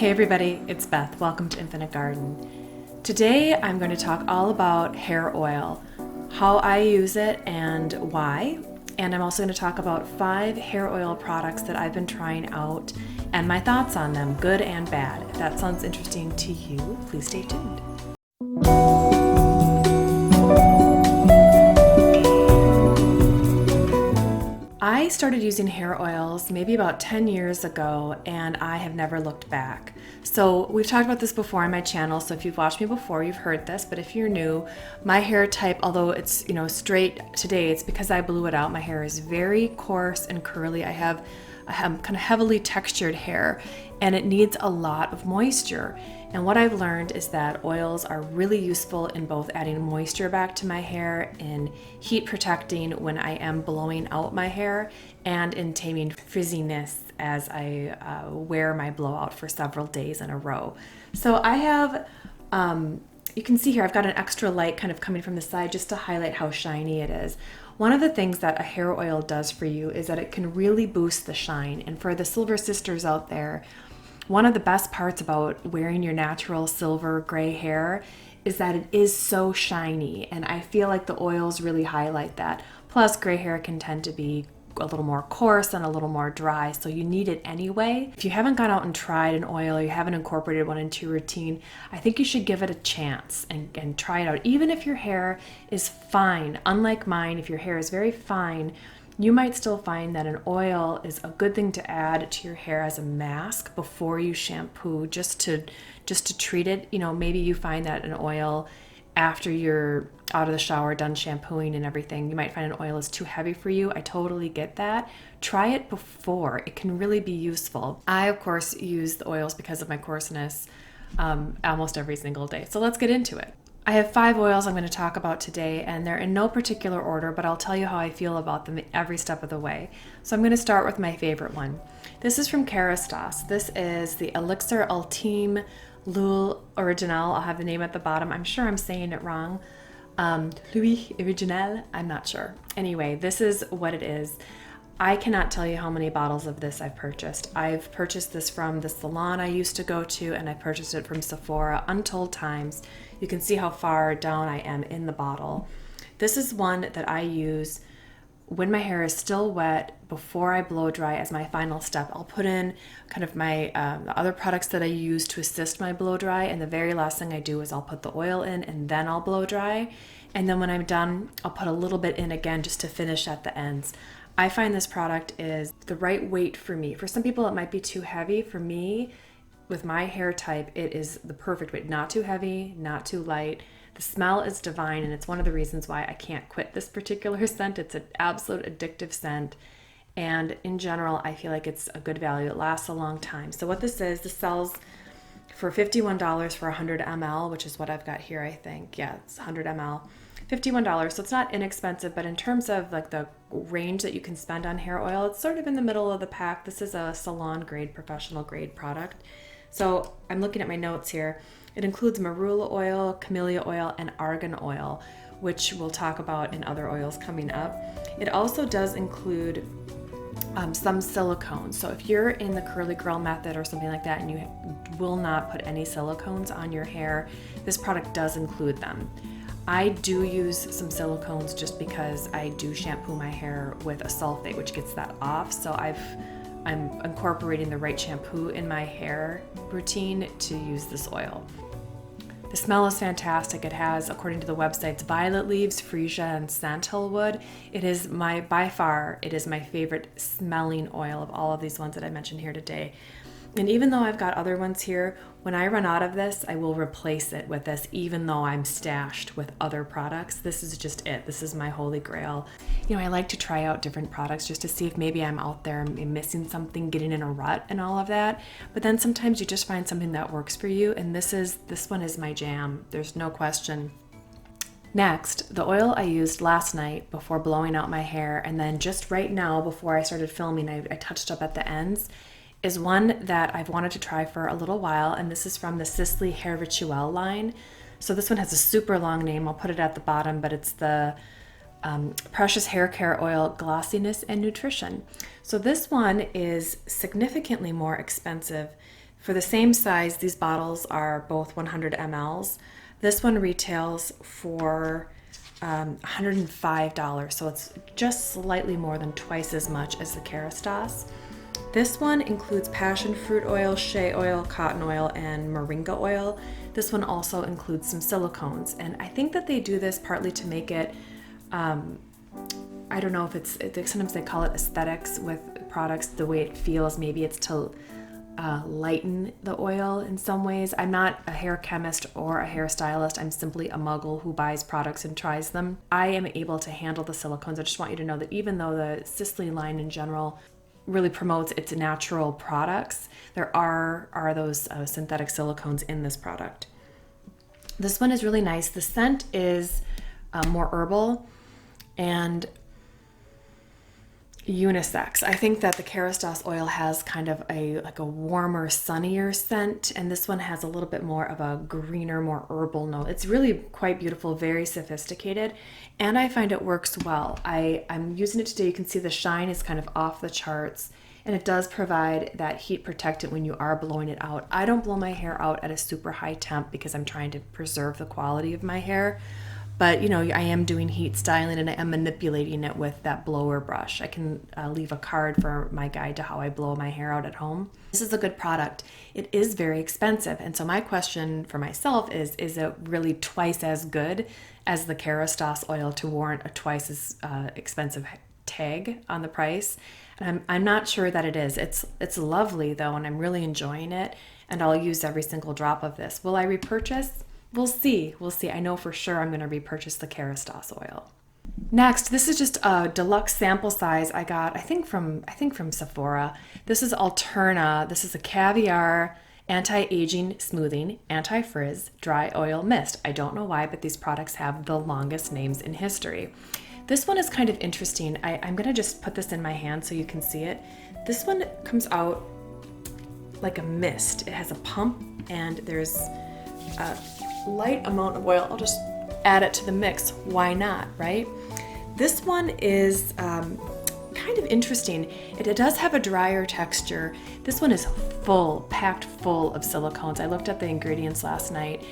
Hey everybody, it's Beth. Welcome to Infinite Garden. Today I'm going to talk all about hair oil, how I use it and why. And I'm also going to talk about 5 hair oil products that I've been trying out and my thoughts on them, good and bad. If that sounds interesting to you, please stay tuned. I started using hair oils maybe about 10 years ago and I have never looked back. So we've talked about this before on my channel, so if you've watched me before, you've heard this, but if you're new, my hair type, although it's straight today, it's because I blew it out. My hair is very coarse and curly. I have kind of heavily textured hair and it needs a lot of moisture. And what I've learned is that oils are really useful in both adding moisture back to my hair, in heat protecting when I am blowing out my hair, and in taming frizziness as I wear my blowout for several days in a row. So I have, you can see here, I've got an extra light kind of coming from the side just to highlight how shiny it is. One of the things that a hair oil does for you is that it can really boost the shine. And for the silver sisters out there, one of the best parts about wearing your natural silver gray hair is that it is so shiny, and I feel like the oils really highlight that. Plus, gray hair can tend to be a little more coarse and a little more dry, so you need it anyway. If you haven't gone out and tried an oil or you haven't incorporated one into your routine, I think you should give it a chance and try it out. Even if your hair is fine, unlike mine, if your hair is very fine, you might still find that an oil is a good thing to add to your hair as a mask before you shampoo, just to treat it. Maybe you find that an oil after you're out of the shower, done shampooing and everything, you might find an oil is too heavy for you. I totally get that. Try it before. It can really be useful. I, of course, use the oils because of my coarseness almost every single day. So let's get into it. I have 5 oils I'm going to talk about today, and they're in no particular order, but I'll tell you how I feel about them every step of the way. So I'm going to start with my favorite one. This is from Kerastase. This is the Elixir Ultime Originale. I'll have the name at the bottom. I'm sure I'm saying it wrong. Originale? I'm not sure. Anyway, this is what it is. I cannot tell you how many bottles of this I've purchased. I've purchased this from the salon I used to go to, and I purchased it from Sephora untold times. You can see how far down I am in the bottle. This is one that I use when my hair is still wet before I blow dry as my final step. I'll put in kind of my the other products that I use to assist my blow dry, and the very last thing I do is I'll put the oil in and then I'll blow dry. And then when I'm done, I'll put a little bit in again just to finish at the ends. I find this product is the right weight for me. For some people, it might be too heavy. For me, with my hair type, it is the perfect weight. Not too heavy, not too light. The smell is divine, and it's one of the reasons why I can't quit this particular scent. It's an absolute addictive scent. And in general, I feel like it's a good value. It lasts a long time. So what this sells for $51 for 100 ml, which is what I've got here, I think. Yeah, it's 100 ml. $51, so it's not inexpensive, but in terms of like the range that you can spend on hair oil, it's sort of in the middle of the pack. This is a salon grade, professional grade product. So I'm looking at my notes here. It includes marula oil, camellia oil, and argan oil, which we'll talk about in other oils coming up. It also does include some silicones. So if you're in the curly girl method or something like that and you will not put any silicones on your hair, this product does include them. I do use some silicones just because I do shampoo my hair with a sulfate, which gets that off. So I'm incorporating the right shampoo in my hair routine to use this oil. The smell is fantastic. It has, according to the websites, violet leaves, freesia, and sandalwood. By far, it is my favorite smelling oil of all of these ones that I mentioned here today. And even though I've got other ones here, when I run out of this, I will replace it with this, even though I'm stashed with other products. This is just it. This is my holy grail. I like to try out different products just to see if maybe I'm out there and missing something, getting in a rut and all of that. But then sometimes you just find something that works for you, and this one is my jam. There's no question. Next, the oil I used last night before blowing out my hair, and then just right now before I started filming, I touched up at the ends, is one that I've wanted to try for a little while, and this is from the Sisley Hair Rituel line. So this one has a super long name. I'll put it at the bottom, but it's the Precious Hair Care Oil Glossiness and Nutrition. So this one is significantly more expensive For the same size, these bottles are both 100 mLs. This one retails for $105, so it's just slightly more than twice as much as the Kerastase. This one includes passion fruit oil, shea oil, cotton oil, and moringa oil. This one also includes some silicones, and I think that they do this partly to make it, I don't know if sometimes they call it aesthetics with products, the way it feels. Maybe it's to lighten the oil in some ways. I'm not a hair chemist or a hairstylist. I'm simply a muggle who buys products and tries them. I am able to handle the silicones. I just want you to know that even though the Sisley line in general really promotes its natural products, there are those synthetic silicones in this product. This one is really nice. The scent is more herbal and unisex. I think that the Kerastase oil has kind of a warmer, sunnier scent, and this one has a little bit more of a greener, more herbal note. It's really quite beautiful, very sophisticated, and I find it works well. I'm using it today. You can see the shine is kind of off the charts, and it does provide that heat protectant when you are blowing it out. I don't blow my hair out at a super high temp because I'm trying to preserve the quality of my hair. But, you know, I am doing heat styling and I am manipulating it with that blower brush. I can leave a card for my guide to how I blow my hair out at home. This is a good product. It is very expensive. And so my question for myself is it really twice as good as the Kerastase oil to warrant a twice as expensive tag on the price? And I'm not sure that it is. It's lovely though, and I'm really enjoying it. And I'll use every single drop of this. Will I repurchase? We'll see. I know for sure I'm going to repurchase the Kerastase oil. Next, this is just a deluxe sample size I got, I think from Sephora. This is Alterna. This is a Caviar anti-aging smoothing, anti-frizz, dry oil mist. I don't know why, but these products have the longest names in history. This one is kind of interesting. I'm going to just put this in my hand so you can see it. This one comes out like a mist. It has a pump and there's a light amount of oil. I'll just add it to the mix. Why not, right? This one is kind of interesting. It does have a drier texture. This one is packed full of silicones. I looked at the ingredients last night.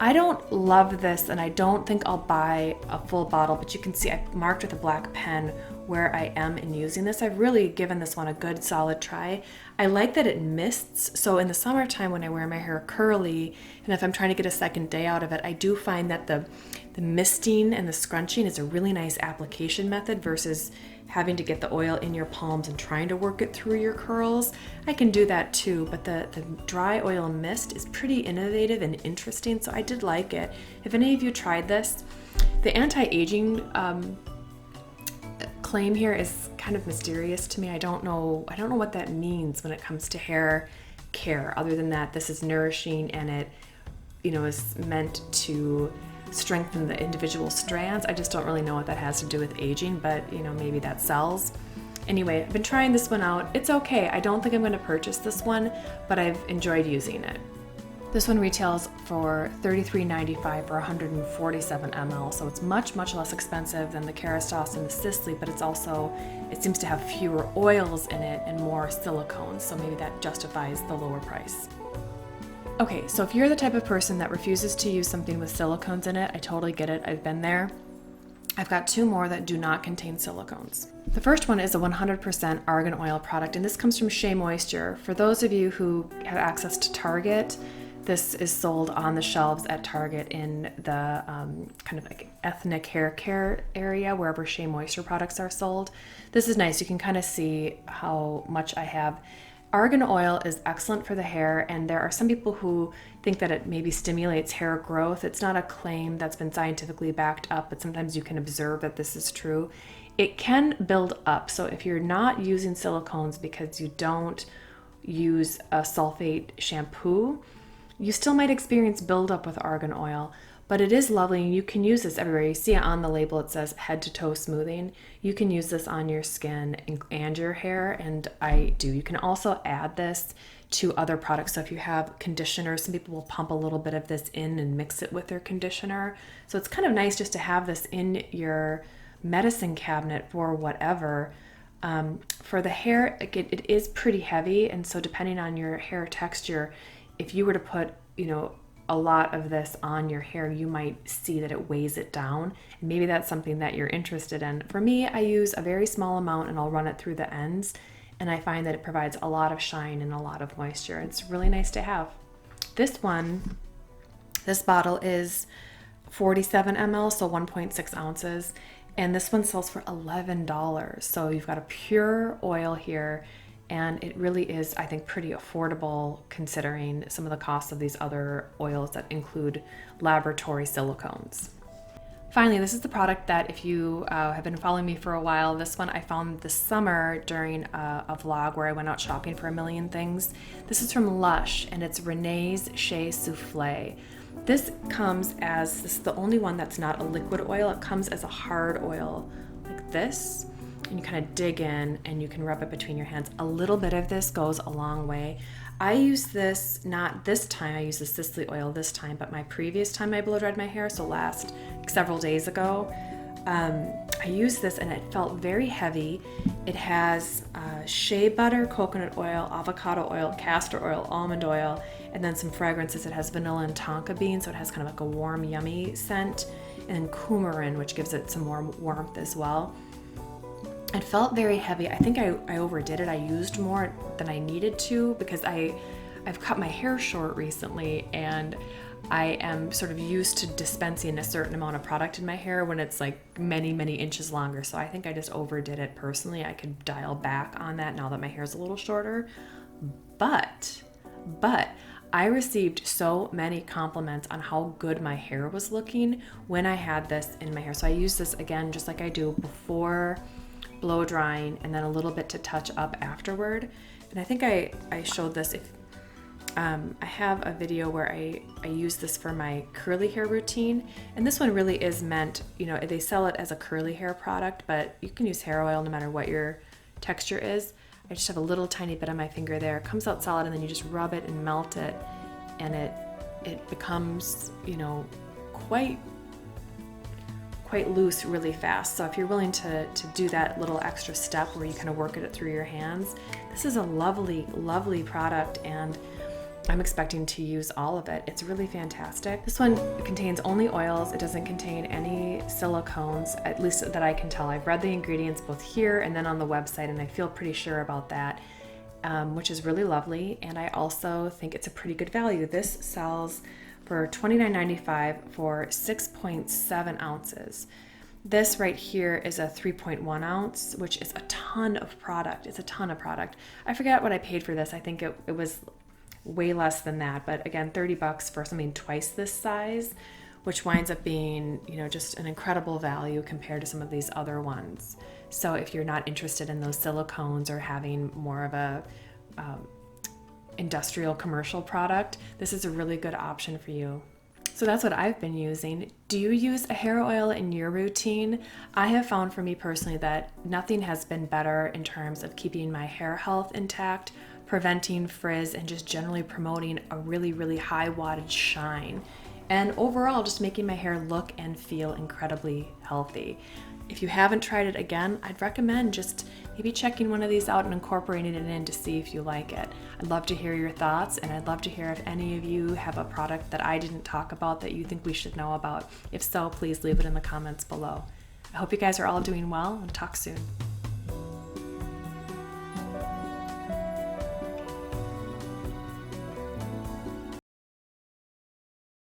I don't love this and I don't think I'll buy a full bottle, but you can see I marked with a black pen where I am in using this. I've really given this one a good solid try. I like that it mists, so in the summertime when I wear my hair curly and if I'm trying to get a second day out of it, I do find that the misting and the scrunching is a really nice application method versus having to get the oil in your palms and trying to work it through your curls. I can do that too, but the dry oil mist is pretty innovative and interesting, so I did like it. If any of you tried this, the anti-aging claim here is kind of mysterious to me. I don't know what that means when it comes to hair care, other than that this is nourishing and it, you know, is meant to strengthen the individual strands. I just don't really know what that has to do with aging, but you know, maybe that sells. Anyway, I've been trying this one out. It's okay. I don't think I'm going to purchase this one, but I've enjoyed using it. This one retails for $33.95 for 147 ml, so it's much less expensive than the Kerastase and the Sisley, but it seems to have fewer oils in it and more silicones, so maybe that justifies the lower price. Okay, so if you're the type of person that refuses to use something with silicones in it, I totally get it. I've been there. I've got two more that do not contain silicones. The first one is a 100% Argan Oil product, and this comes from Shea Moisture. For those of you who have access to Target, this is sold on the shelves at Target in the kind of like ethnic hair care area, wherever Shea Moisture products are sold. This is nice. You can kind of see how much I have. Argan oil is excellent for the hair, and there are some people who think that it maybe stimulates hair growth. It's not a claim that's been scientifically backed up, but sometimes you can observe that this is true. It can build up, so if you're not using silicones because you don't use a sulfate shampoo, you still might experience buildup with argan oil, but it is lovely and you can use this everywhere. You see it on the label, it says head to toe smoothing. You can use this on your skin and your hair, and I do. You can also add this to other products. So if you have conditioner, some people will pump a little bit of this in and mix it with their conditioner. So it's kind of nice just to have this in your medicine cabinet for whatever. For the hair, it is pretty heavy, and so depending on your hair texture, if you were to put, a lot of this on your hair, you might see that it weighs it down. And maybe that's something that you're interested in. For me, I use a very small amount and I'll run it through the ends, and I find that it provides a lot of shine and a lot of moisture. It's really nice to have. This bottle is 47 ml, so 1.6 ounces. And this one sells for $11. So you've got a pure oil here, and it really is, I think, pretty affordable considering some of the costs of these other oils that include laboratory silicones. Finally, this is the product that if you have been following me for a while, this one I found this summer during a vlog where I went out shopping for a million things. This is from Lush, and it's Renee's Shea Souffle. This is the only one that's not a liquid oil. It comes as a hard oil like this, and you kind of dig in and you can rub it between your hands. A little bit of this goes a long way. I use this, not this time, I used the Sisley oil this time, but my previous time I blow dried my hair, so several days ago, I used this and it felt very heavy. It has shea butter, coconut oil, avocado oil, castor oil, almond oil, and then some fragrances. It has vanilla and tonka bean, so it has kind of like a warm, yummy scent, and then coumarin, which gives it some more warmth as well. It felt very heavy. I think I overdid it. I used more than I needed to because I've cut my hair short recently, and I am sort of used to dispensing a certain amount of product in my hair when it's like many, many inches longer. So I think I just overdid it personally. I could dial back on that now that my hair's a little shorter. But I received so many compliments on how good my hair was looking when I had this in my hair. So I use this again, just like I do before blow drying, and then a little bit to touch up afterward. And I think I showed this. If I have a video where I use this for my curly hair routine, and this one really is meant, they sell it as a curly hair product, but you can use hair oil no matter what your texture is. I just have a little tiny bit on my finger there. It comes out solid, and then you just rub it and melt it, and it becomes, quite loose really fast. So if you're willing to do that little extra step where you kind of work it through your hands, this is a lovely, lovely product, and I'm expecting to use all of it. It's really fantastic. This one contains only oils. It doesn't contain any silicones, at least that I can tell. I've read the ingredients both here and then on the website, and I feel pretty sure about that, which is really lovely. And I also think it's a pretty good value. This sells for $29.95 for 6.7 ounces. This right here is a 3.1 ounce, which is a ton of product. It's a ton of product. I forget what I paid for this. I think it was way less than that, but again, $30 for something twice this size, which winds up being, just an incredible value compared to some of these other ones. So if you're not interested in those silicones or having more of a industrial commercial product, this is a really good option for you. So that's what I've been using. Do you use a hair oil in your routine? I have found for me personally that nothing has been better in terms of keeping my hair health intact, preventing frizz, and just generally promoting a really, really high wattage shine. And overall, just making my hair look and feel incredibly healthy. If you haven't tried it again, I'd recommend just maybe checking one of these out and incorporating it in to see if you like it. I'd love to hear your thoughts, and I'd love to hear if any of you have a product that I didn't talk about that you think we should know about. If so, please leave it in the comments below. I hope you guys are all doing well, and talk soon.